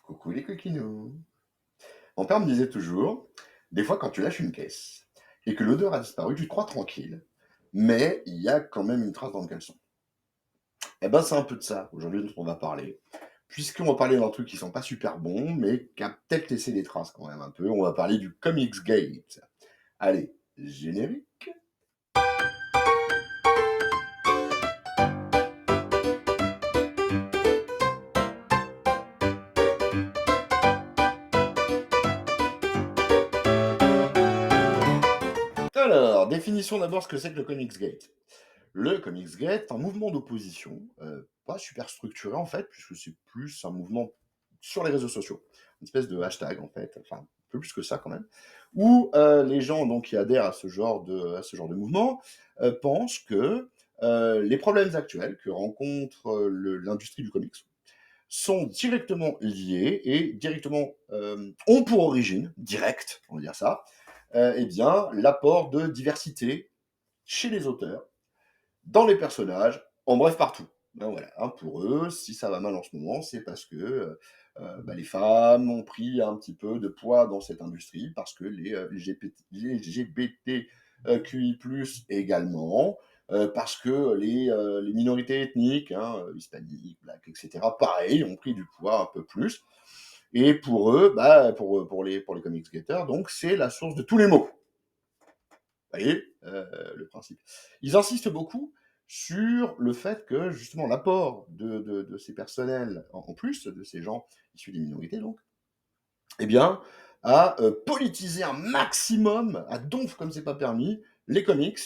Coucou les coquinous. Mon père me disait toujours, des fois quand tu lâches une caisse et que l'odeur a disparu, tu te crois tranquille, mais il y a quand même une trace dans le caleçon. Eh ben c'est un peu de ça aujourd'hui dont on va parler. Puisqu'on va parler d'un truc qui sent pas super bon, mais qui a peut-être laissé des traces quand même un peu, on va parler du Comics Gate. Allez, générique. Alors, définition d'abord ce que c'est que le Comics Gate. Le Comics Gate est un mouvement d'opposition, pas super structuré en fait, puisque c'est plus un mouvement sur les réseaux sociaux, une espèce de hashtag en fait, enfin un peu plus que ça quand même, où les gens donc qui adhèrent à ce genre de mouvement pensent que les problèmes actuels que rencontre l'industrie du comics sont directement liés et directement ont pour origine directe, on va dire ça, eh bien l'apport de diversité chez les auteurs dans les personnages, en bref partout. Ben voilà, hein, pour eux, si ça va mal en ce moment, c'est parce que bah, les femmes ont pris un petit peu de poids dans cette industrie, parce que les LGBTQI+, également, parce que les minorités ethniques, hein, hispaniques, blacks, etc., pareil, ont pris du poids un peu plus. Et pour eux, bah, pour les comics getters, donc c'est la source de tous les maux. Vous voyez le principe. Ils insistent beaucoup sur le fait que justement l'apport de ces personnels, en plus de ces gens issus des minorités donc, eh bien, a politisé un maximum, à donf comme c'est pas permis, les comics,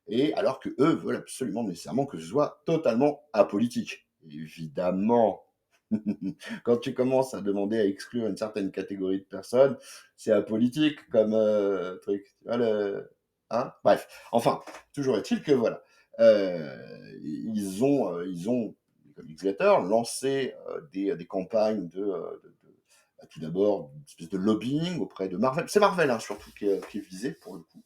et alors que eux veulent absolument nécessairement que ce soit totalement apolitique. Évidemment, quand tu commences à demander à exclure une certaine catégorie de personnes, c'est apolitique comme truc. Tu vois hein? Bref, enfin, toujours est-il que voilà, ils ont les comics Gators, lancé des campagnes bah, tout d'abord une espèce de lobbying auprès de Marvel. C'est Marvel hein, surtout qui est visé pour le coup.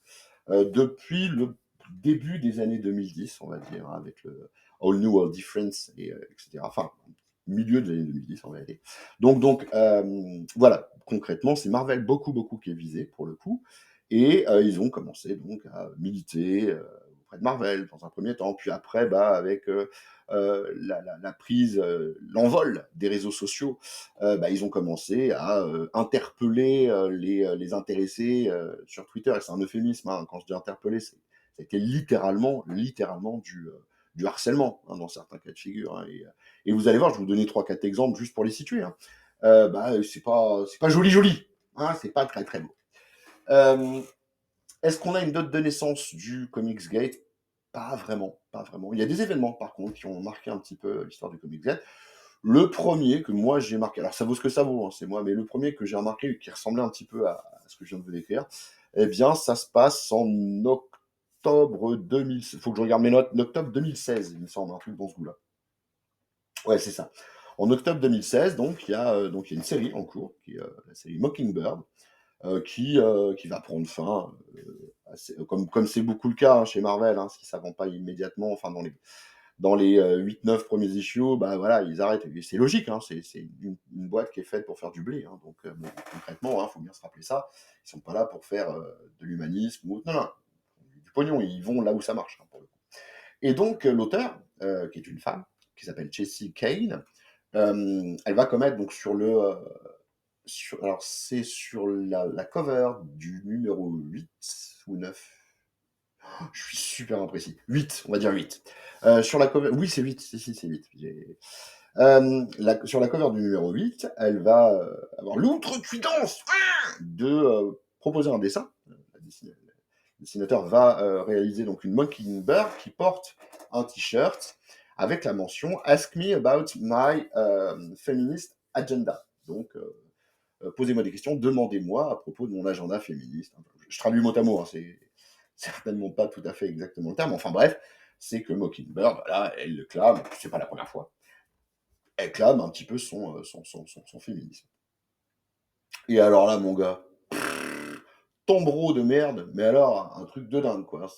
Depuis le début des années 2010, on va dire, hein, avec le All New, All Different, etc. Enfin, milieu des années 2010 en réalité. Donc, voilà, concrètement, c'est Marvel beaucoup, beaucoup qui est visé pour le coup. Et ils ont commencé donc à militer auprès de Marvel dans un premier temps, puis après, bah, avec la prise, l'envol des réseaux sociaux, bah, ils ont commencé à interpeller les intéressés sur Twitter. Et c'est un euphémisme, hein, quand je dis interpeller, c'était littéralement du harcèlement hein, dans certains cas de figure. Hein, et vous allez voir, je vais vous donner 3-4 exemples juste pour les situer. Hein. Bah, c'est pas joli joli, hein, c'est pas très très beau. Euh, Est-ce qu'on a une date de naissance du Comics Gate? Pas vraiment, pas vraiment. Il y a des événements par contre qui ont marqué un petit peu l'histoire du Comics Gate. Le premier que moi j'ai marqué, alors ça vaut ce que ça vaut, hein, c'est moi, mais le premier que j'ai remarqué et qui ressemblait un petit peu à ce que je viens de vous décrire, eh bien ça se passe en octobre 2000. Il faut que je regarde mes notes. En octobre 2016, il me semble, un truc dans ce goût-là. Ouais, c'est ça. En octobre 2016, donc il y a une série en cours, qui est la série Mockingbird, qui va prendre fin, comme c'est beaucoup le cas hein, chez Marvel, hein, si ça ne vend pas immédiatement, enfin dans les 8-9 premiers issues, bah voilà, ils arrêtent. Et c'est logique, hein, c'est une boîte qui est faite pour faire du blé. Hein, donc bon, concrètement, il faut bien se rappeler ça. Ils sont pas là pour faire de l'humanisme ou non, non, du pognon. Ils vont là où ça marche hein, pour le coup. Et donc l'auteur, qui est une femme, qui s'appelle Jessie Kane, elle va commettre donc alors c'est sur la cover du numéro 8 ou 9. Je suis super imprécis. 8, on va dire 8. Sur la cover, oui, c'est 8. Si, c'est 8. Sur la cover du numéro 8, elle va avoir l'outrecuidance de proposer un dessin. Le dessinateur va réaliser donc une Mockingbird qui porte un t-shirt avec la mention Ask me about my feminist agenda. Donc, posez-moi des questions, demandez-moi à propos de mon agenda féministe. Je traduis mot à mot, hein, c'est certainement pas tout à fait exactement le terme. Enfin bref, c'est que Mockingbird, voilà, elle le clame, c'est pas la première fois, elle clame un petit peu son féminisme. Et alors là, mon gars, tombereau de merde, mais alors un truc de dingue, quoi.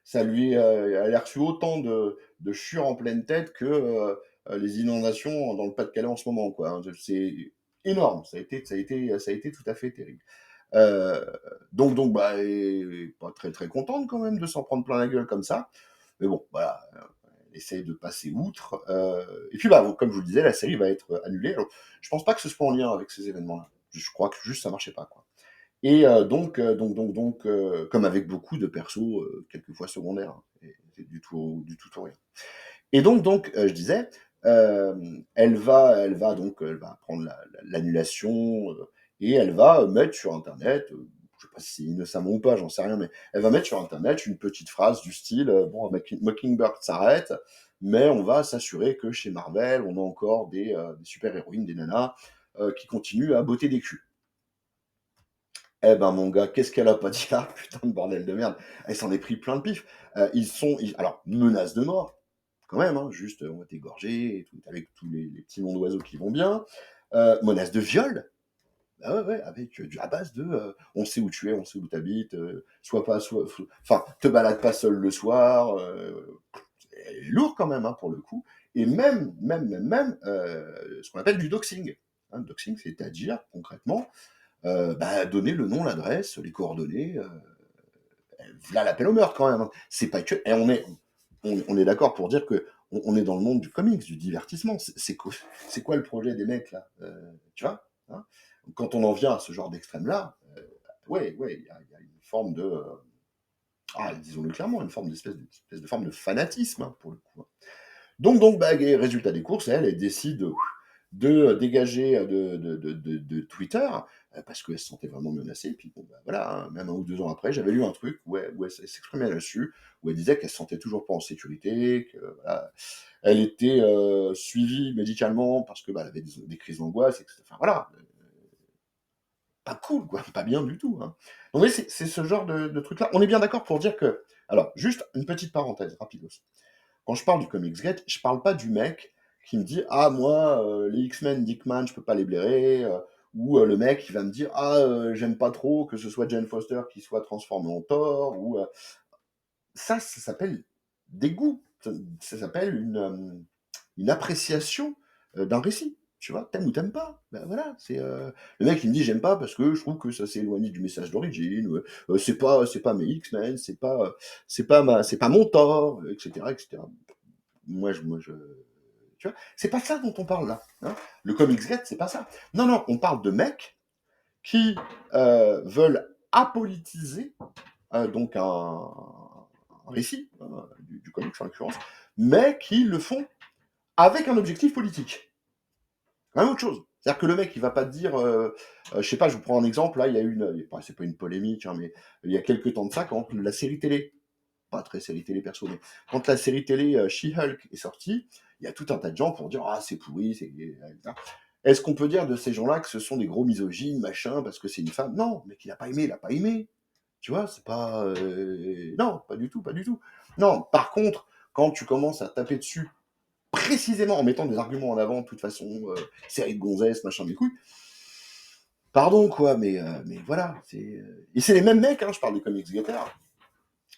Ça lui, elle a reçu autant de chure en pleine tête que les inondations dans le Pas-de-Calais en ce moment, quoi. énorme. Ça a été tout à fait terrible. Heu, donc bah, pas très, très contente quand même de s'en prendre plein la gueule comme ça. Mais bon, voilà, elle essaye de passer outre, et puis, bah, comme je vous le disais, la série va être annulée. Alors, je pense pas que ce soit en lien avec ces événements-là. Je crois que juste ça marchait pas, quoi. Et comme avec beaucoup de persos, quelquefois secondaires, hein, et c'est du tout au rien. Et je disais, elle va prendre l'annulation, et elle va mettre sur internet, je sais pas si c'est innocemment ou pas, j'en sais rien, mais elle va mettre sur internet une petite phrase du style, «Bon, Mockingbird s'arrête, mais on va s'assurer que chez Marvel, on a encore des super-héroïnes, des nanas, qui continuent à botter des culs». Eh ben, mon gars, qu'est-ce qu'elle a pas dit là? Putain de bordel de merde. Elle s'en est pris plein de pif. Alors, menace de mort, quand même, hein, juste, on va t'égorger et tout, avec tous les petits noms d'oiseaux qui vont bien. Menace de viol. Ah ouais, ouais, avec, à base de, on sait où tu es, on sait où tu habites, sois pas sois f enfin, te balade pas seul le soir, c'est lourd quand même, hein, pour le coup. Et ce qu'on appelle du doxing. Hein, le doxing, c'est-à-dire, concrètement, bah, donner le nom, l'adresse, les coordonnées, v'là l'appel au meurtre quand même, hein. C'est pas que et on est d'accord pour dire qu'on est dans le monde du comics, du divertissement. C'est quoi le projet des mecs là? Tu vois? Hein? Quand on en vient à ce genre d'extrême-là, ouais, ouais, il y a une forme de, disons-le clairement, une forme espèce de forme de fanatisme, hein, pour le coup, hein. Bah, résultat des courses, elle décide de dégager de Twitter, parce qu'elle se sentait vraiment menacée. Puis bon, bah, voilà, hein, même 1 ou 2 ans après, j'avais lu un truc où elle s'exprimait là-dessus, où elle disait qu'elle se sentait toujours pas en sécurité, que voilà, elle était, suivie médicalement parce que, bah, elle avait des crises d'angoisse et enfin voilà, pas cool quoi, pas bien du tout, hein. Donc oui, c'est ce genre de truc-là. On est bien d'accord pour dire que alors juste une petite parenthèse rapidos. Quand je parle du Comics Gate, je parle pas du mec qui me dit: «Ah moi, les X-Men Dickman, je peux pas les blairer», ou le mec qui va me dire: «Ah, j'aime pas trop que ce soit Jane Foster qui soit transformée en Thor», ou ça s'appelle des goûts. Ça s'appelle une appréciation, d'un récit. Tu vois? Tu ou tu pas. Ben voilà, le mec il me dit: «J'aime pas parce que je trouve que ça s'est éloigné du message d'origine», c'est pas mes X-Men, c'est pas mon Thor, et cetera. Moi je tu vois? C'est pas ça dont on parle là, hein. Le Comics Gate, c'est pas ça. Non, non, on parle de mecs qui, veulent apolitiser, donc un récit, hein, du comics en l'occurrence, mais qui le font avec un objectif politique. Rien autre chose. C'est-à-dire que le mec, il va pas te dire, je sais pas, je vous prends un exemple, là, il y a enfin, c'est pas une polémique, hein, mais il y a quelques temps de ça, quand la série télé, pas très série télé perso, mais quand la série télé She-Hulk est sortie, il y a tout un tas de gens pour dire: «Ah, c'est pourri, c'est est-ce qu'on peut dire de ces gens-là que ce sont des gros misogynes, machin, parce que c'est une femme? Non, mais qu'il a pas aimé, il a pas aimé. Tu vois? C'est pas, non, pas du tout, pas du tout. Non, par contre, quand tu commences à taper dessus, précisément en mettant des arguments en avant, de toute façon, série de gonzesses, machin des couilles, pardon quoi, mais voilà, et c'est les mêmes mecs, hein, je parle des comics getters,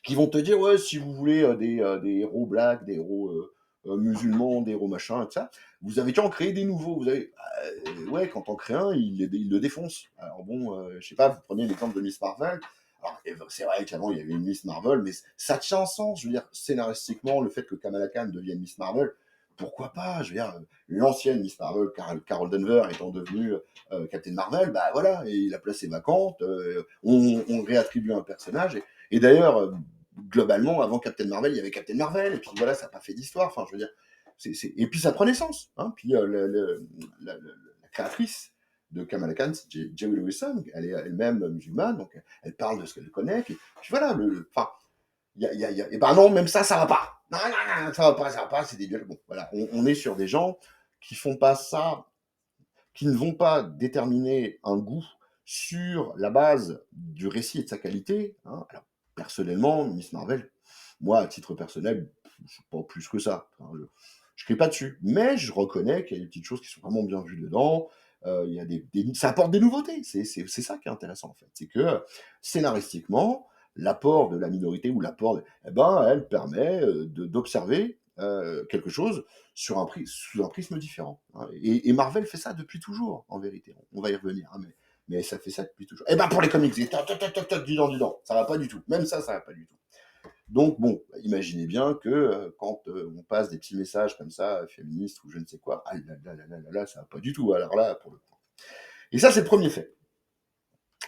qui vont te dire: «Ouais, si vous voulez, des héros blacks, des héros, musulmans, des héros machin et tout ça, vous avez qu'à en créer des nouveaux». Vous avez ouais, quand on crée un, il le défonce. Alors bon, je sais pas, vous prenez l'exemple de Miss Marvel. Alors c'est vrai qu'avant il y avait une Miss Marvel, mais ça tient en sens. Je veux dire, scénaristiquement, le fait que Kamala Khan devienne Miss Marvel, pourquoi pas? Je veux dire, l'ancienne Miss Marvel, Carol Danvers étant devenue, Captain Marvel, bah voilà, et la place est vacante, on réattribue un personnage, et d'ailleurs, globalement, avant Captain Marvel, il y avait Captain Marvel, et puis voilà, ça n'a pas fait d'histoire. Enfin, je veux dire, et puis ça prenait sens. Hein. Puis la créatrice de Kamala Khan, c'est Jerry Lewison, elle est elle-même musulmane, donc elle parle de ce qu'elle connaît. Puis voilà, enfin, et ben non, même ça va pas. Non, non, non, ça va pas, c'est dégueulasse. Bon, voilà, on est sur des gens qui font pas ça, qui ne vont pas déterminer un goût sur la base du récit et de sa qualité. Hein. Alors, personnellement, Miss Marvel, moi, à titre personnel, je pas plus que ça. Enfin, je crie pas dessus. Mais je reconnais qu'il y a des petites choses qui sont vraiment bien vues dedans. Il y a ça apporte des nouveautés. C'est ça qui est intéressant, en fait. C'est que, scénaristiquement, l'apport de la minorité ou l'apport, eh ben, elle permet d'observer quelque chose sous un prisme différent, hein. Et Marvel fait ça depuis toujours, en vérité. On va y revenir, hein, mais ça fait ça depuis toujours. Et ben pour les comics, toc, toc, toc, toc, toc, dis donc, ça va pas du tout. Même ça va pas du tout. Donc bon, imaginez bien que quand on passe des petits messages comme ça, féministes ou je ne sais quoi, ah là là là là là là, ça va pas du tout. Alors là, pour le coup. Et ça, c'est le premier fait.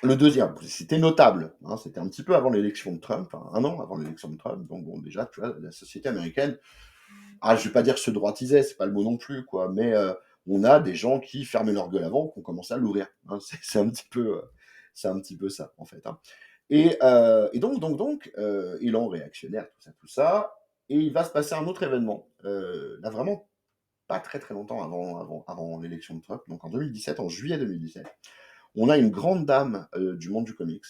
Le deuxième, c'était notable, hein, c'était un petit peu avant l'élection de Trump, hein, un an avant l'élection de Trump. Donc bon, déjà, tu vois, la société américaine, je vais pas dire se droitisait, c'est pas le mot non plus, quoi, mais on a des gens qui fermaient leur gueule avant, qui ont commencé à l'ouvrir, hein. C'est un petit peu ça, en fait, hein. Et donc, élan réactionnaire, tout ça, et il va se passer un autre événement, là vraiment pas très très longtemps avant l'élection de Trump, donc en 2017, en juillet 2017, on a une grande dame du monde du comics,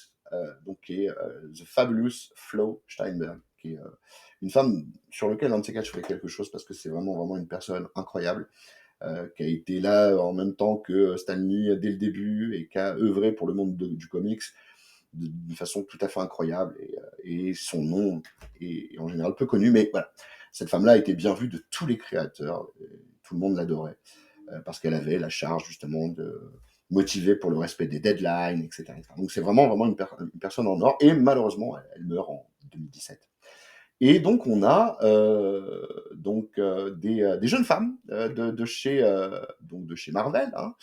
donc qui est The Fabulous Flo Steinberg, qui est une femme sur laquelle un de ces quatre je ferai quelque chose parce que c'est vraiment une personne incroyable, qui a été là en même temps que Stan Lee dès le début et qui a œuvré pour le monde du comics d'une façon tout à fait incroyable, et son nom est en général peu connu, mais voilà, cette femme-là a été bien vue de tous les créateurs, tout le monde l'adorait, parce qu'elle avait la charge justement de motiver pour le respect des deadlines, etc. Donc c'est vraiment une personne en or, et malheureusement elle meurt en 2017. Et donc on a des jeunes femmes de chez Marvel, hein,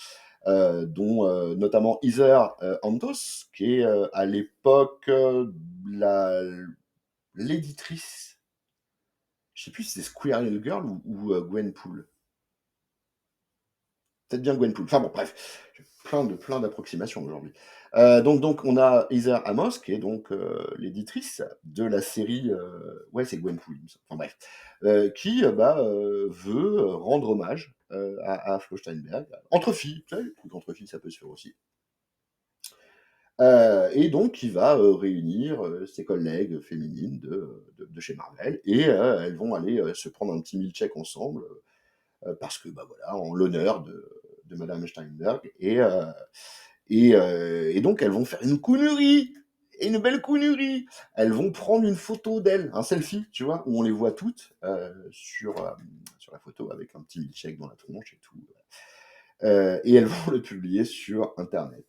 dont notamment Heather Antos, qui est à l'époque l'éditrice, je sais plus si c'est Squirrel Girl ou Gwenpool. Peut-être bien Gwenpool. Enfin bon, bref, j'ai plein d'approximations aujourd'hui. Donc on a Heather Amos, qui est donc l'éditrice de la série, ouais, c'est Gwenpool, il me semble. Enfin bref, qui veut rendre hommage à Flo Steinberg, entre filles, vous savez, les trucs entre filles, ça peut se faire aussi. Et donc il va réunir ses collègues féminines de chez Marvel, et elles vont aller se prendre un petit milkshake ensemble, parce que, bah voilà, en l'honneur de Madame Steinberg, et donc elles vont faire une coonerie, et une belle coonerie. Elles vont prendre une photo d'elles, un selfie, tu vois, où on les voit toutes sur la photo avec un petit milkshake dans la tronche et tout. Et elles vont le publier sur Internet.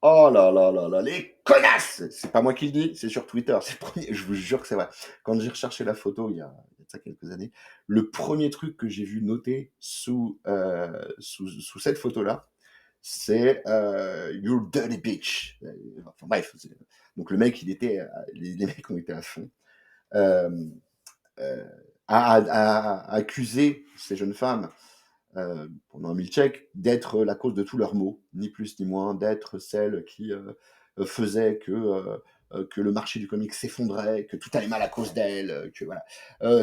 Oh là là là là, les connasses! C'est pas moi qui le dis, c'est sur Twitter. C'est le premier, je vous jure que c'est vrai. Quand j'ai recherché la photo il y a de ça quelques années, le premier truc que j'ai vu noté sous cette photo-là, c'est You're dirty bitch. Enfin bref, donc le mec, les mecs ont été à fond. Euh, euh, à accuser ces jeunes femmes pendant un milkshake, d'être la cause de tous leurs maux, ni plus ni moins, d'être celle qui faisait que le marché du comics s'effondrait, que tout allait mal à cause d'elle, que voilà.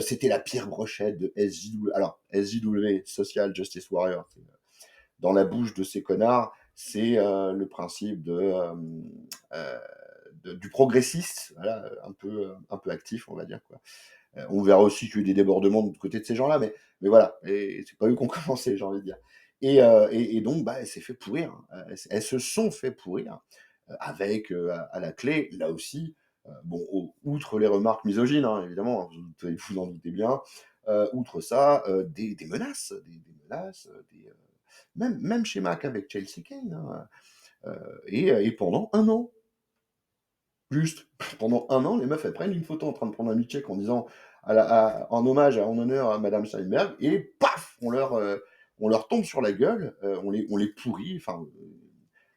C'était la pire brochette de SJW. Alors, SJW, Social Justice Warrior, dans la bouche de ces connards, c'est le principe euh, du progressiste, voilà, un peu actif, on va dire, quoi. On verra aussi qu'il y a eu des débordements de côté de ces gens-là, mais voilà, et c'est pas eux qui ont commencé, j'ai envie de dire. Et donc, bah, elle s'est fait pourrir, hein. Elles se sont fait pourrir, avec à la clé, là aussi, bon, outre les remarques misogynes, hein, évidemment, vous en doutez bien, outre ça, des menaces, des menaces, même chez Mac avec Chelsea Kane, hein, et pendant un an, juste, pendant un an, les meufs, elles prennent une photo en train de prendre un milkshake en disant, en hommage, en honneur à Madame Steinberg, et paf, on leur tombe sur la gueule, on les pourrit, enfin,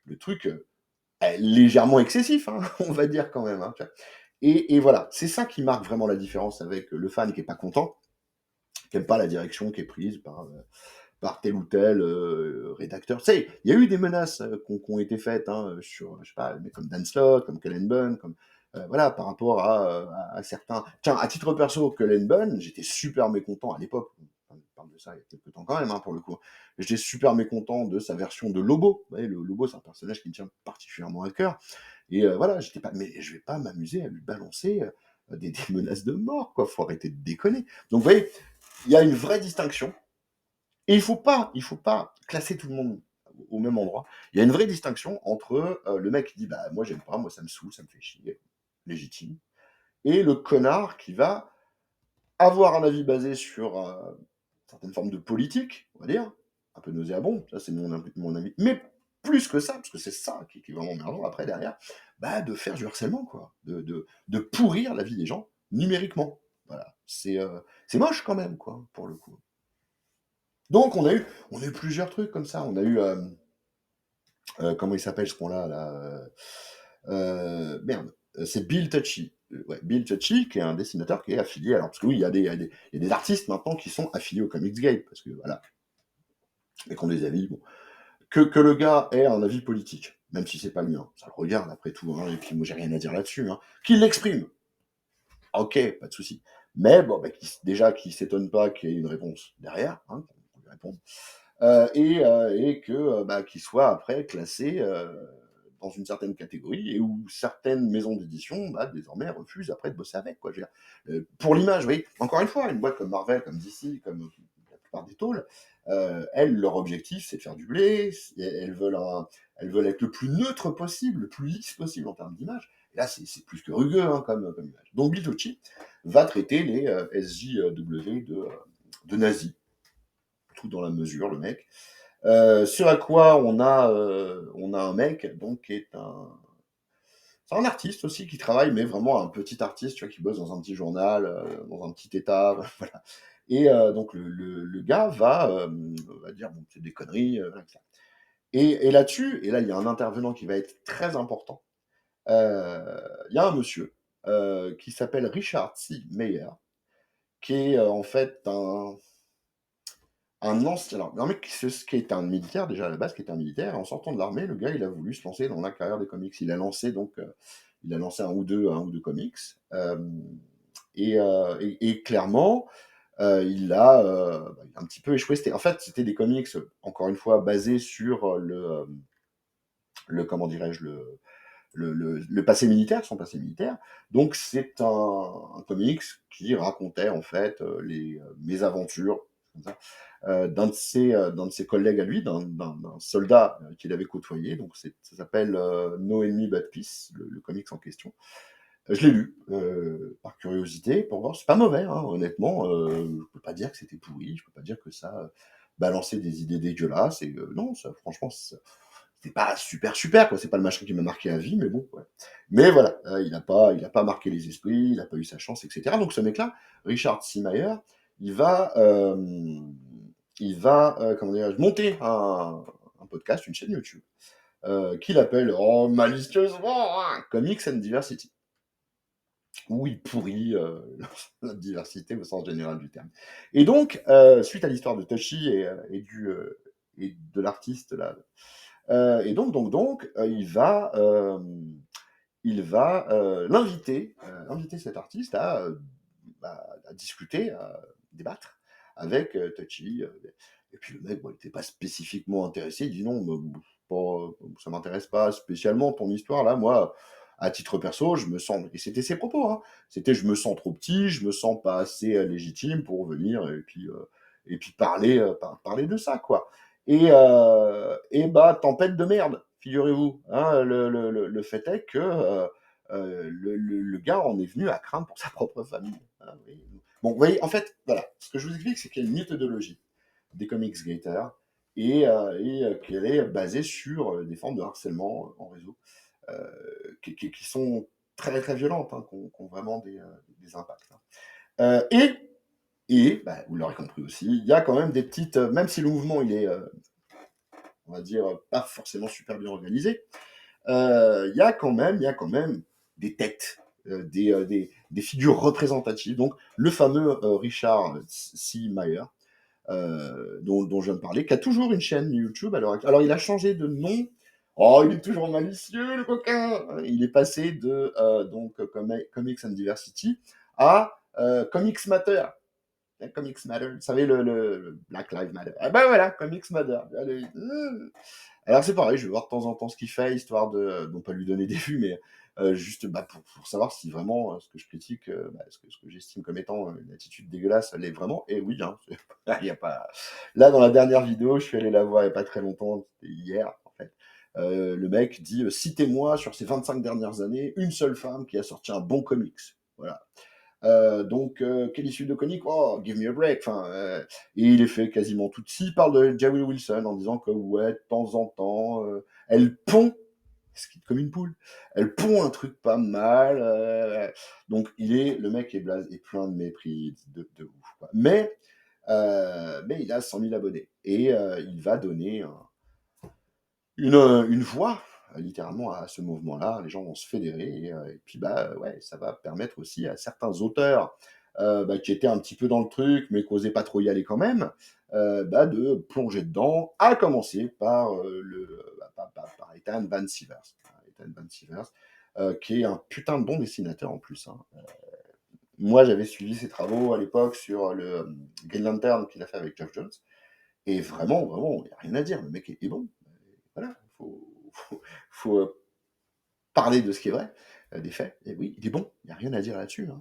le truc légèrement excessif, hein, on va dire quand même, hein, tu vois. Et voilà, c'est ça qui marque vraiment la différence avec le fan qui est pas content, qui aime pas la direction qui est prise par tel ou tel rédacteur. Tu sais, il y a eu des menaces qui ont été faites, hein, sur, je sais pas, mais comme Dan Slott, comme Cullen Bunn, comme voilà, par rapport à certains. Tiens, à titre perso, Cullen Bunn, j'étais super mécontent à l'époque. On parle de ça il y a quelques temps quand même, hein, pour le coup. J'étais super mécontent de sa version de Lobo. Vous voyez, le Lobo, c'est un personnage qui me tient particulièrement à cœur. Et voilà, j'étais pas, mais je vais pas m'amuser à lui balancer des menaces de mort, quoi. Faut arrêter de déconner. Donc, vous voyez, il y a une vraie distinction, et il faut pas classer tout le monde au même endroit. Il y a une vraie distinction entre le mec qui dit bah moi j'aime pas, moi ça me saoule, ça me fait chier, légitime, et le connard qui va avoir un avis basé sur, certaines formes de politique, on va dire, un peu nauséabond, ça c'est mon avis, mais plus que ça, parce que c'est ça qui est vraiment emmerdant après derrière, bah, de faire du harcèlement quoi, de pourrir la vie des gens numériquement. Voilà, c'est moche quand même quoi, pour le coup. Donc on a eu plusieurs trucs comme ça, on a eu, comment il s'appelle ce con-là là? Merde, c'est Bill Tucci. Ouais, Bill Tucci, qui est un dessinateur qui est affilié alors parce que oui, il y a des artistes maintenant qui sont affiliés au Comicsgate parce que voilà, et qui ont des avis, bon. Que le gars ait un avis politique, même si c'est pas le mien, ça le regarde après tout, hein, et puis moi j'ai rien à dire là-dessus, hein. Qu'il l'exprime, OK, pas de souci. Mais bon, bah, qu'il s'étonne pas qu'il y ait une réponse derrière, hein, qu'on lui réponde. Et que, bah, qu'il soit après classé, dans une certaine catégorie et où certaines maisons d'édition, bah, désormais refusent après de bosser avec quoi. Je veux dire, pour l'image, vous voyez? Encore une fois, une boîte comme Marvel, comme DC, comme, la plupart des taules, elles, leur objectif, c'est de faire du blé, elles veulent être le plus neutre possible, le plus lisse possible en termes d'image. Et là, c'est plus que rugueux, hein, comme image. Donc Bill va traiter les, SJW de nazis, tout dans la mesure, le mec. Ce à quoi on a un mec, donc, qui est c'est un artiste aussi qui travaille, mais vraiment un petit artiste, tu vois, qui bosse dans un petit journal, dans un petit état, voilà. Et donc le gars va dire: «Bon, c'est des conneries, voilà, etc.» Et là-dessus, et là, il y a un intervenant qui va être très important. Il y a un monsieur, qui s'appelle Richard C. Meyer, qui est, en fait un ancien, alors, un mec qui est un militaire déjà à la base, qui était un militaire, et en sortant de l'armée, le gars, il a voulu se lancer dans la carrière des comics. Il a lancé un ou deux comics, et clairement, il a un petit peu échoué. C'était des comics, encore une fois, basés sur, comment dirais-je? Le passé militaire, son passé militaire. Donc c'est un comics qui racontait en fait, les mésaventures comme ça, d'un de ses collègues à lui, d'un soldat, qu'il avait côtoyé. Donc ça s'appelle, No Enemy But Peace, le comics en question. Je l'ai lu, par curiosité pour voir. C'est pas mauvais, hein, honnêtement. Je peux pas dire que c'était pourri, je peux pas dire que ça, balançait des idées dégueulasses, et non, ça franchement, c'était pas super, super, quoi. C'est pas le machin qui m'a marqué à vie, mais bon, ouais. Mais voilà, il a pas marqué les esprits, il a pas eu sa chance, et cetera. Donc ce mec-là, Richard C. Meyer, il va, comment dirais-je, monter un podcast, une chaîne YouTube, qu'il appelle, oh, malicieusement, hein, Comics and Diversity, où il pourrit, la diversité au sens général du terme. Et donc, suite à l'histoire de Toshi et de l'artiste là, et donc, inviter cet artiste à discuter, à débattre avec, Touchy, et puis le mec, bon, il était pas spécifiquement intéressé. Il dit: «Non, pas, ça m'intéresse pas spécialement ton histoire là. Moi, à titre perso, je me sens», et c'était ses propos, hein. C'était: «Je me sens trop petit, je me sens pas assez, légitime pour venir et puis parler de ça, quoi.» Et bah, tempête de merde, figurez-vous, hein. Le fait est que, le gars en est venu à craindre pour sa propre famille, hein, oui. Bon, vous voyez, en fait, voilà, ce que je vous explique, c'est qu'il y a une méthodologie des comics gators, et qu'elle est basée sur, des formes de harcèlement en réseau, qui sont très, très violentes, hein, qui ont vraiment des impacts, hein. Bah, vous l'aurez compris aussi, il y a quand même des petites, même si le mouvement il est, on va dire, pas forcément super bien organisé, il y a quand même des têtes, des figures représentatives. Donc le fameux, Richard C. Meyer, dont je viens de parler, qui a toujours une chaîne YouTube à l'heure actuelle. Alors il a changé de nom. Oh, il est toujours malicieux, le coquin. Il est passé de, donc, Comics and Diversity à, Comics Matter. Comics Matter, vous savez, le Black Lives Matter. Ah ben voilà, Comics Matter. Allez. Alors c'est pareil, je vais voir de temps en temps ce qu'il fait, histoire de, non pas lui donner des vues, mais, juste, bah, pour savoir si vraiment, ce que je critique, bah, ce que j'estime comme étant, une attitude dégueulasse, l'est vraiment. Et oui, hein, il y a pas. Là, dans la dernière vidéo, je suis allé la voir il y a pas très longtemps, c'était hier en fait. Le mec dit: «Citez-moi sur ces 25 dernières années une seule femme qui a sorti un bon comics.» Voilà. Donc, quelle issue de comique? Oh, give me a break. Enfin, et il est fait quasiment tout. S'il parle de Jerry Wilson en disant que, ouais, de temps en temps, elle pond, ce qui est comme une poule, elle pond un truc pas mal. Donc, le mec est blaze et plein de mépris de ouf, quoi. Mais il a 100 000 abonnés et il va donner une voix, littéralement, à ce mouvement-là. Les gens vont se fédérer et puis, bah, ouais, ça va permettre aussi à certains auteurs, bah, qui étaient un petit peu dans le truc, mais qui osaient pas trop y aller quand même, bah, de plonger dedans, à commencer par, par Ethan Van Sciver. Ethan Van Sciver, qui est un putain de bon dessinateur en plus, hein. Moi, j'avais suivi ses travaux à l'époque sur le, Green Lantern qu'il a fait avec Geoff Johns et vraiment, vraiment, il y a rien à dire, le mec est bon. Voilà, faut parler de ce qui est vrai, des faits. Et oui, il est bon, il n'y a rien à dire là-dessus, hein.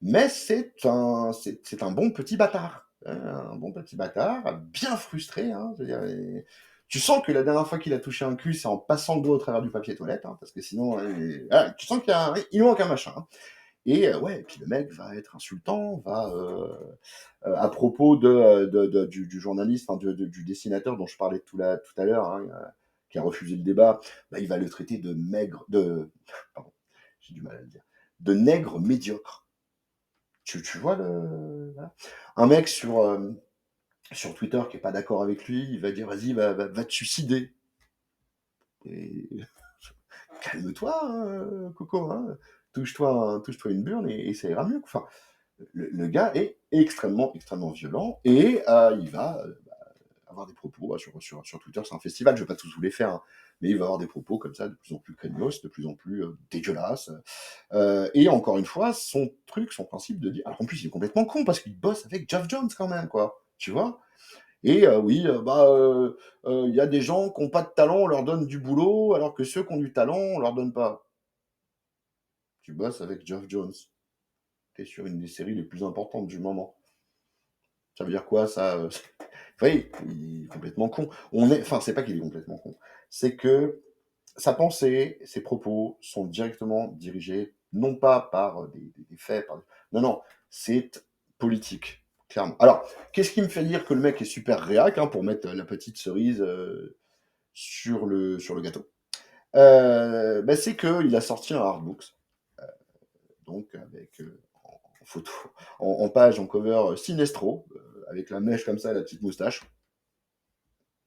Mais c'est un bon petit bâtard, un bon petit bâtard, bien frustré, hein, je veux dire, tu sens que la dernière fois qu'il a touché un cul, c'est en passant le doigt au travers du papier toilette, hein, parce que sinon, tu sens qu'il manque un machin, hein. Et ouais, et puis le mec va être insultant, à propos du journaliste, enfin du dessinateur dont je parlais tout à l'heure, hein, qui a refusé le débat, bah, il va le traiter de maigre, pardon, j'ai du mal à le dire, de nègre médiocre. Tu vois voilà. Un mec sur Twitter qui est pas d'accord avec lui, il va dire vas-y, va te suicider. Et calme-toi, hein, Coco, hein. Touche-toi une burne et ça ira mieux. Enfin, le gars est extrêmement, extrêmement violent et il va avoir des propos sur Twitter. C'est un festival, je ne vais pas tous vous les faire, hein, mais il va avoir des propos comme ça de plus en plus craignos, de plus en plus dégueulasses. Et encore une fois, son principe de dire. Alors en plus, il est complètement con parce qu'il bosse avec Geoff Johns quand même, quoi. Tu vois. Et oui, il y a des gens qui n'ont pas de talent, on leur donne du boulot, alors que ceux qui ont du talent, on leur donne pas. Tu bosses avec Geoff Johns. Tu es sur une des séries les plus importantes du moment. Ça veut dire quoi, ça Oui, il est complètement con. Enfin, c'est pas qu'il est complètement con. C'est que sa pensée, ses propos sont directement dirigés, non pas par des faits, non, non, c'est politique, clairement. Alors, qu'est-ce qui me fait dire que le mec est super réac, hein, pour mettre la petite cerise sur le gâteau? Bah, c'est qu'il a sorti un artbook, donc avec en photo, en page, en cover, Sinestro, avec la mèche comme ça, la petite moustache.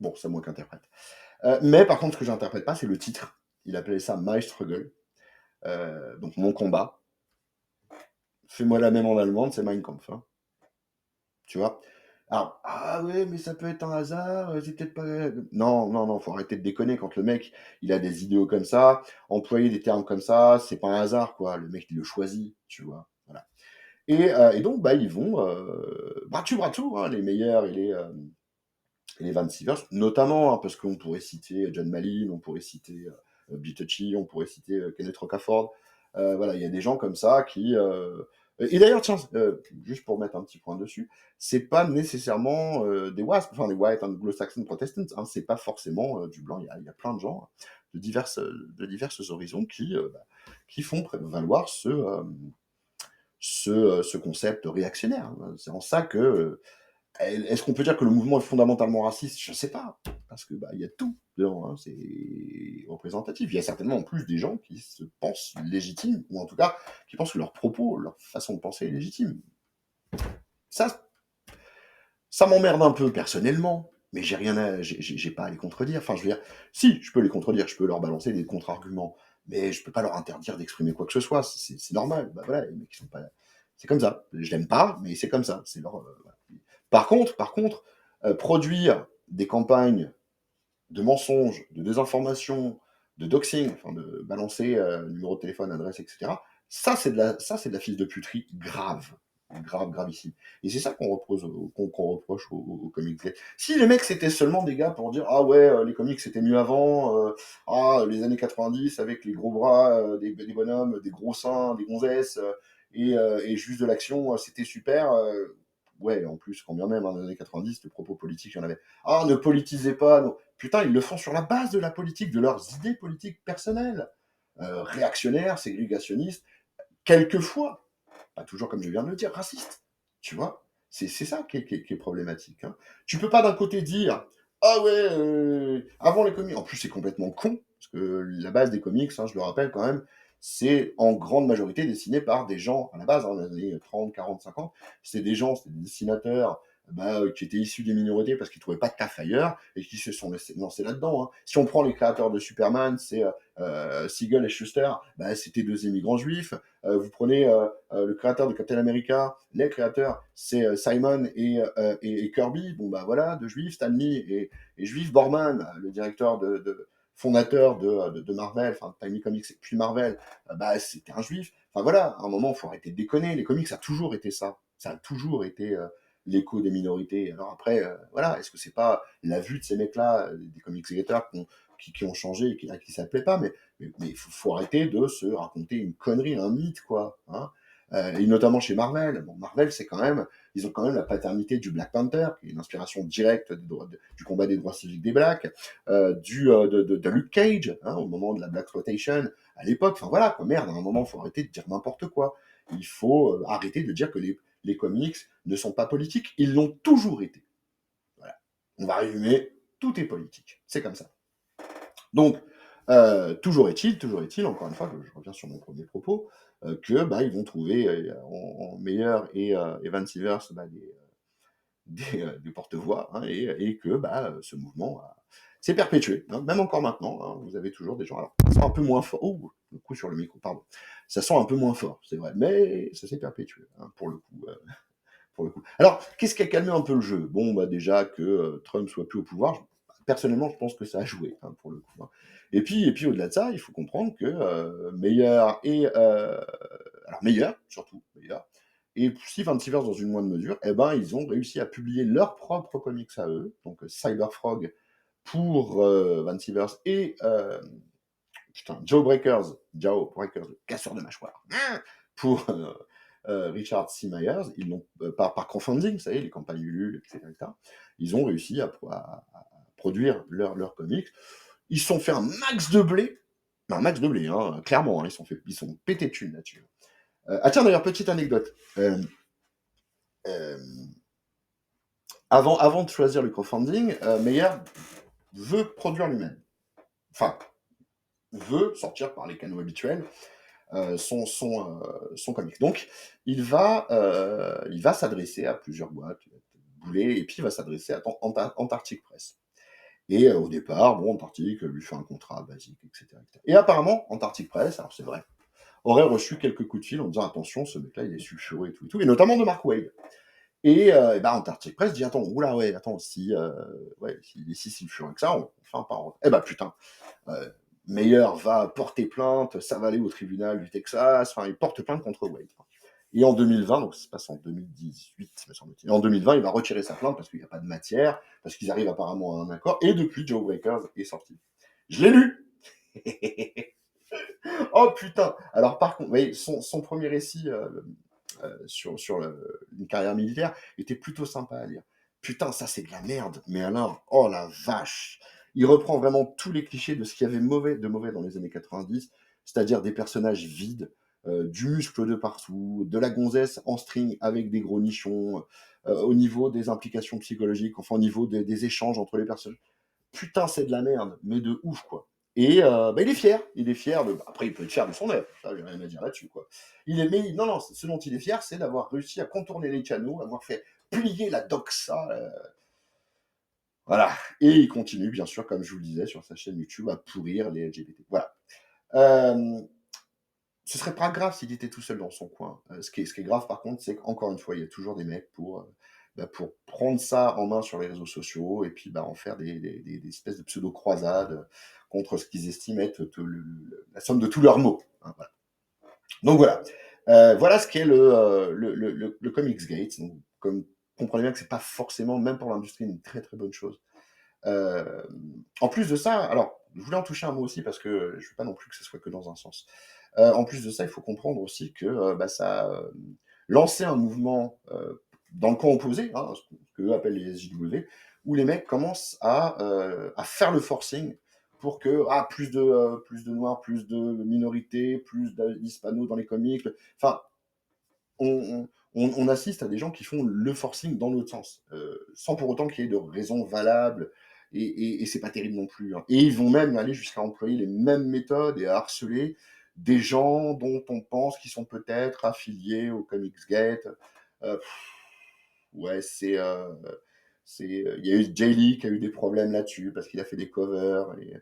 Bon, c'est moi qui interprète. Mais par contre, ce que j'interprète pas, c'est le titre. Il appelait ça My Struggle, donc mon combat. Fais-moi la même en allemand, c'est Mein Kampf, hein, tu vois. Alors, ah ouais, mais ça peut être un hasard, c'est peut-être pas. Non, non, non, faut arrêter de déconner quand le mec, il a des idéaux comme ça, employer des termes comme ça, c'est pas un hasard, quoi. Le mec, il le choisit, tu vois. Voilà. Et donc, bah, ils vont bras dessus, hein, les meilleurs et les Van Sivers, notamment, hein, parce qu'on pourrait citer John Malin, on pourrait citer Bitucci, on pourrait citer Kenneth Rocafort. Voilà, il y a des gens comme ça qui. Et d'ailleurs, tiens, juste pour mettre un petit point dessus, c'est pas nécessairement des WASP, enfin des White Anglo-Saxon Protestants, hein, c'est pas forcément du blanc. Il y a plein de gens de diverses horizons qui font valoir ce concept réactionnaire, hein. C'est en ça que est-ce qu'on peut dire que le mouvement est fondamentalement raciste? Je ne sais pas, parce que bah, il y a tout dedans, hein, c'est représentatif. Il y a certainement en plus des gens qui se pensent légitimes, ou en tout cas qui pensent que leurs propos, leur façon de penser est légitime. Ça, ça m'emmerde un peu personnellement, mais j'ai pas à les contredire. Enfin, je veux dire, si, je peux les contredire, je peux leur balancer des contre-arguments, mais je peux pas leur interdire d'exprimer quoi que ce soit. C'est normal. Bah voilà, les mecs ils sont pas. C'est comme ça. Je l'aime pas, mais c'est comme ça. C'est leur. Voilà. Par contre, produire des campagnes de mensonges, de désinformation, de doxing, enfin de balancer numéro de téléphone, adresse, etc. Ça c'est de la fils de puterie grave, grave, gravissime. Et c'est ça qu'on reproche aux comics. Si les mecs c'était seulement des gars pour dire ah ouais les comics c'était mieux avant, les années 90 avec les gros bras, des bonhommes, des gros seins, des gonzesses et juste de l'action, c'était super. Ouais, en plus, quand bien même, hein, dans les années 90, le propos politique, il y en avait. Ah, ne politisez pas. Non. Putain, ils le font sur la base de la politique, de leurs idées politiques personnelles. Réactionnaires, ségrégationnistes, quelquefois. pas toujours, comme je viens de le dire, raciste. Tu vois? C'est ça qui est problématique, hein. Tu peux pas d'un côté dire: «Ah ouais, avant les comics», en plus c'est complètement con, parce que la base des comics, hein, je le rappelle quand même, c'est en grande majorité dessiné par des gens, à la base, hein, dans les années 30, 40, 50, c'était des gens, c'était des dessinateurs, bah, qui étaient issus des minorités parce qu'ils trouvaient pas de taf ailleurs et qui se sont lancés là-dedans, hein. Si on prend les créateurs de Superman, c'est, Siegel et Shuster, bah, c'était 2 immigrants juifs. Vous prenez, le créateur de Captain America, les créateurs, c'est, Simon et Kirby, bon, bah, voilà, 2 juifs, Stan Lee est juif. Borman, le directeur fondateur de Marvel, enfin Tiny Comics et puis Marvel, bah, c'était un juif. Enfin voilà, à un moment, il faut arrêter de déconner. Les comics, ça a toujours été ça. Ça a toujours été l'écho des minorités. Alors après, voilà, est-ce que c'est pas la vue de ces mecs-là, des comics créateurs qui ont changé et à qui ça plaît pas, mais faut arrêter de se raconter une connerie, un mythe, quoi. Hein. Et notamment chez Marvel. Bon, Marvel, c'est quand même, ils ont quand même la paternité du Black Panther, qui est une inspiration directe du combat des droits civiques des Blacks, de Luke Cage, hein, au moment de la Black Exploitation, à l'époque. Enfin voilà, quoi, merde, à un moment, il faut arrêter de dire n'importe quoi. Il faut arrêter de dire que les comics ne sont pas politiques. Ils l'ont toujours été. Voilà. On va résumer, tout est politique. C'est comme ça. Donc, toujours est-il, encore une fois, que je reviens sur mon premier propos, que bah, ils vont trouver en meilleur et Evan Sivers bah, des porte-voix, hein, et que bah, ce mouvement s'est perpétué, hein, même encore maintenant. Hein, vous avez toujours des gens, alors ça sent un peu moins fort, oh, le coup sur le micro, pardon, ça sent un peu moins fort, c'est vrai, mais ça s'est perpétué, hein, pour le coup. Pour le coup. Alors, qu'est-ce qui a calmé un peu le jeu? Bon, bah déjà que Trump soit plus au pouvoir, personnellement, je pense que ça a joué, hein, pour le coup. Hein. Et puis au-delà de ça, il faut comprendre que meilleur alors meilleur, surtout meilleur, et si Fancifers dans une moindre mesure, eh ben ils ont réussi à publier leur propre comics à eux, donc Cyberfrog pour Vancivers et putain, Joe Breakers, le casseur de mâchoire, pour Richard C. Myers, ils l'ont, par crowdfunding, vous savez, les campagnes Ulule, etc., ils ont réussi à produire leur comics. Ils se sont fait un max de blé, hein, clairement, hein, ils sont pétés de thunes là-dessus. Ah tiens, d'ailleurs, petite anecdote. Euh, avant de choisir le crowdfunding, Meyer veut produire lui-même. Enfin, veut sortir par les canaux habituels, son comics. Donc, il va s'adresser à plusieurs boîtes, Boulet, et puis il va s'adresser à Antarctic Press. Et au départ, bon, Antarctic lui fait un contrat basique, etc. Et apparemment, Antarctic Press, alors c'est vrai, aurait reçu quelques coups de fil en disant attention, ce mec-là, il est sulfureux et tout, et notamment de Mark Waid. Et bah, Antarctic Press dit attends, oula, ouais, attends, s'il est si sulfureux que ça, on fait un parole. Eh bah putain, euh, Meyer va porter plainte, ça va aller au tribunal du Texas, enfin, il porte plainte contre Wade. Et en 2020, donc ça se passe en 2018, me semble-t-il, en 2020, il va retirer sa plainte parce qu'il n'y a pas de matière, parce qu'ils arrivent apparemment à un accord, et depuis, Joe Breakers est sorti. Je l'ai lu. Oh putain. Alors par contre, vous voyez, son premier récit sur une carrière militaire était plutôt sympa à lire. Putain, ça c'est de la merde. Mais alors, oh la vache. Il reprend vraiment tous les clichés de ce qu'il y avait de mauvais dans les années 90, c'est-à-dire des personnages vides, du muscle de partout, de la gonzesse en string avec des gros nichons, au niveau des implications psychologiques, enfin au niveau des échanges entre les personnages. Putain, c'est de la merde, mais de ouf, quoi. Et bah, il est fier de. Après, il peut être fier de son œuvre, ça, j'ai rien à dire là-dessus, quoi. Non, non, ce dont il est fier, c'est d'avoir réussi à contourner les canaux, avoir fait plier la doxa, voilà. Et il continue, bien sûr, comme je vous le disais, sur sa chaîne YouTube, à pourrir les LGBT. Voilà. Euh, Ce serait pas grave s'il était tout seul dans son coin. Ce qui est grave, par contre, c'est qu'encore une fois, il y a toujours des mecs pour prendre ça en main sur les réseaux sociaux et puis bah, en faire des espèces de pseudo-croisades contre ce qu'ils estiment être la somme de tous leurs mots. Hein, voilà. Donc voilà. Voilà ce qu'est le Comics Gate. Donc, comme comprenez bien que c'est pas forcément, même pour l'industrie, une très très bonne chose. Euh, En plus de ça, alors, je voulais en toucher un mot aussi parce que je veux pas non plus que ce soit que dans un sens. En plus de ça, il faut comprendre aussi que bah, ça a lancé un mouvement dans le camp opposé, hein, ce qu'eux appellent les SJW, où les mecs commencent à faire le forcing pour que plus de noirs, plus de minorités, plus d'hispanos dans les comics. Enfin, on assiste à des gens qui font le forcing dans l'autre sens, sans pour autant qu'il y ait de raison valable et c'est pas terrible non plus, hein. Et ils vont même aller jusqu'à employer les mêmes méthodes et à harceler des gens dont on pense qu'ils sont peut-être affiliés au Comicsgate. Heu, ouais, il y a eu Jay Lee qui a eu des problèmes là-dessus parce qu'il a fait des covers et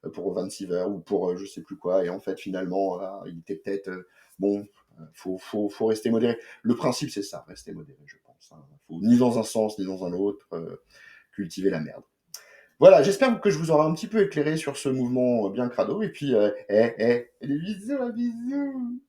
pour Vancouver ou pour, je sais plus quoi et en fait finalement, il était peut-être, bon, faut rester modéré. Le principe c'est ça, rester modéré je pense, hein. Faut ni dans un sens ni dans un autre, cultiver la merde. Voilà, j'espère que je vous aurai un petit peu éclairé sur ce mouvement, bien crado et puis, des bisous, bisous!